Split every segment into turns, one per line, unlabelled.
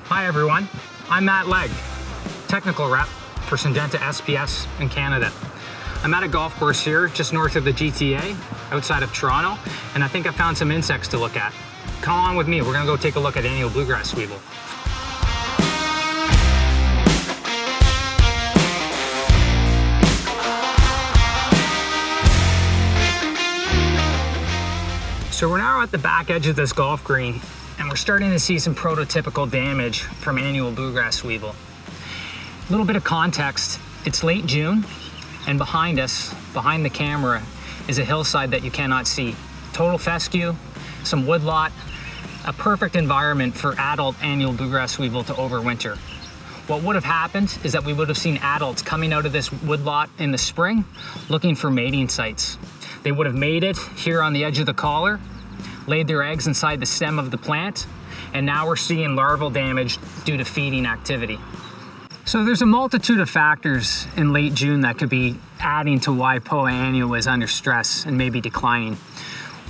Hi everyone, I'm Matt Legg, technical rep for Syngenta SPS in Canada. I'm at a golf course here just north of the GTA, outside of Toronto, and I think I found some insects to look at. Come on with me, we're gonna go take a look at annual bluegrass weevil. So we're now at the back edge of this golf green, and we're starting to see some prototypical damage from annual bluegrass weevil. A little bit of context, it's late June, and behind us, behind the camera, is a hillside that you cannot see. Total fescue, some woodlot, a perfect environment for adult annual bluegrass weevil to overwinter. What would have happened is that we would have seen adults coming out of this woodlot in the spring looking for mating sites. They would have mated here on the edge of the collar, laid their eggs inside the stem of the plant, and now we're seeing larval damage due to feeding activity. So there's a multitude of factors in late June that could be adding to why Poa annua is under stress and maybe declining.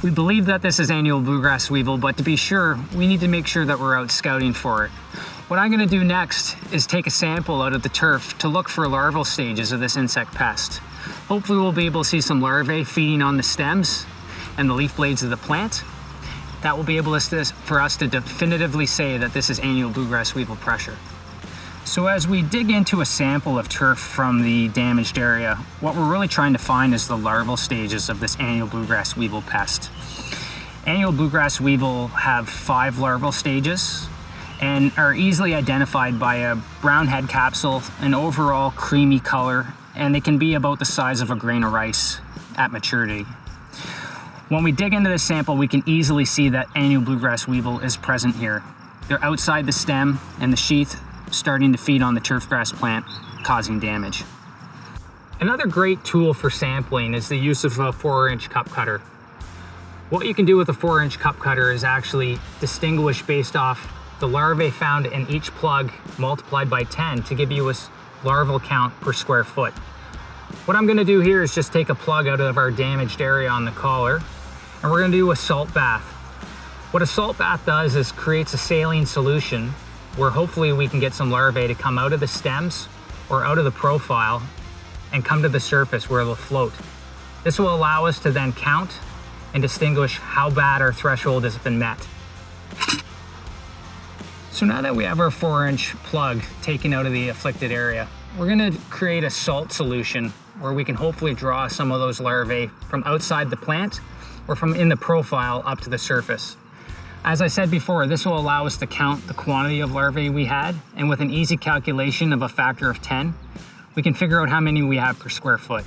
We believe that this is annual bluegrass weevil, but to be sure, we need to make sure that we're out scouting for it. What I'm gonna do next is take a sample out of the turf to look for larval stages of this insect pest. Hopefully we'll be able to see some larvae feeding on the stems and the leaf blades of the plant. That will be able for us to definitively say that this is annual bluegrass weevil pressure. So as we dig into a sample of turf from the damaged area, what we're really trying to find is the larval stages of this annual bluegrass weevil pest. Annual bluegrass weevil have 5 larval stages and are easily identified by a brown head capsule, an overall creamy color, and they can be about the size of a grain of rice at maturity. When we dig into this sample, we can easily see that annual bluegrass weevil is present here. They're outside the stem and the sheath, starting to feed on the turfgrass plant, causing damage. Another great tool for sampling is the use of a 4-inch cup cutter. What you can do with a 4-inch cup cutter is actually distinguish based off the larvae found in each plug multiplied by 10 to give you a larval count per square foot. What I'm gonna do here is just take a plug out of our damaged area on the collar, and we're gonna do a salt bath. What a salt bath does is creates a saline solution where hopefully we can get some larvae to come out of the stems or out of the profile and come to the surface where they'll float. This will allow us to then count and distinguish how bad our threshold has been met. So now that we have our 4-inch plug taken out of the afflicted area, we're gonna create a salt solution where we can hopefully draw some of those larvae from outside the plant or from in the profile up to the surface. As I said before, this will allow us to count the quantity of larvae we had, and with an easy calculation of a factor of 10, we can figure out how many we have per square foot.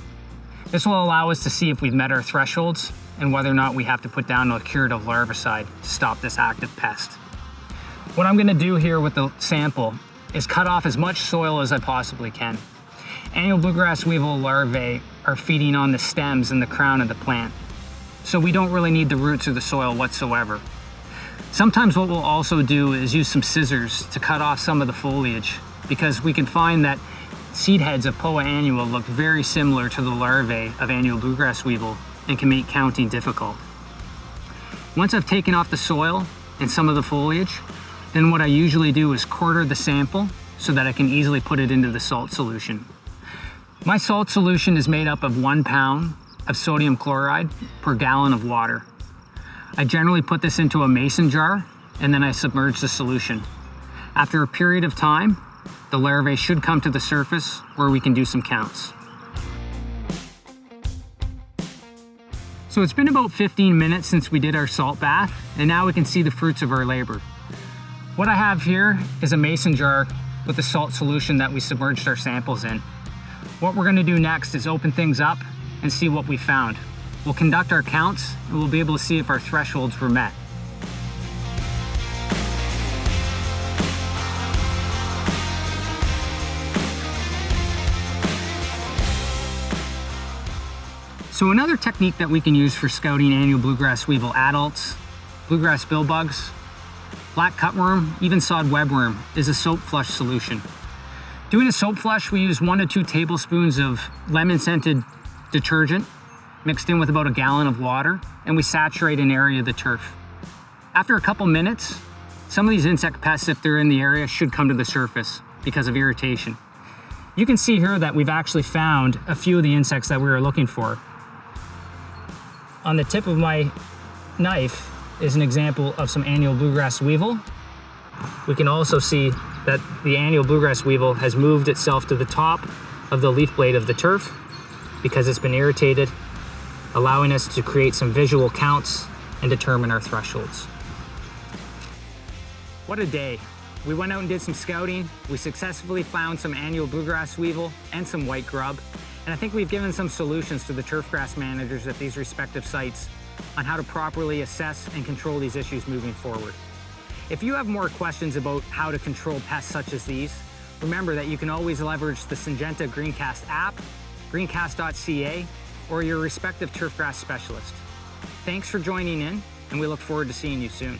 This will allow us to see if we've met our thresholds and whether or not we have to put down a curative larvicide to stop this active pest. What I'm gonna do here with the sample is cut off as much soil as I possibly can. Annual bluegrass weevil larvae are feeding on the stems and the crown of the plant, so we don't really need the roots or the soil whatsoever. Sometimes what we'll also do is use some scissors to cut off some of the foliage, because we can find that seed heads of Poa annua look very similar to the larvae of annual bluegrass weevil and can make counting difficult. Once I've taken off the soil and some of the foliage, then what I usually do is quarter the sample so that I can easily put it into the salt solution. My salt solution is made up of 1 pound of sodium chloride per gallon of water. I generally put this into a mason jar and then I submerge the solution. After a period of time, the larvae should come to the surface where we can do some counts. So it's been about 15 minutes since we did our salt bath, and now we can see the fruits of our labor. What I have here is a mason jar with the salt solution that we submerged our samples in. What we're gonna do next is open things up and see what we found. We'll conduct our counts and we'll be able to see if our thresholds were met. So another technique that we can use for scouting annual bluegrass weevil adults, bluegrass billbugs, black cutworm, even sod webworm, is a soap flush solution. Doing a soap flush, we use 1 to 2 tablespoons of lemon-scented detergent mixed in with about a gallon of water, and we saturate an area of the turf. After a couple minutes, Some of these insect pests, if they're in the area, should come to the surface because of irritation. You can see here that we've actually found a few of the insects that we were looking for. On the tip of my knife is an example of some annual bluegrass weevil. We can also see that the annual bluegrass weevil has moved itself to the top of the leaf blade of the turf because it's been irritated, allowing us to create some visual counts and determine our thresholds. What a day. We went out and did some scouting. We successfully found some annual bluegrass weevil and some white grub. And I think we've given some solutions to the turfgrass managers at these respective sites on how to properly assess and control these issues moving forward. If you have more questions about how to control pests such as these, remember that you can always leverage the Syngenta Greencast app, greencast.ca, or your respective turfgrass specialist. Thanks for joining in, and we look forward to seeing you soon.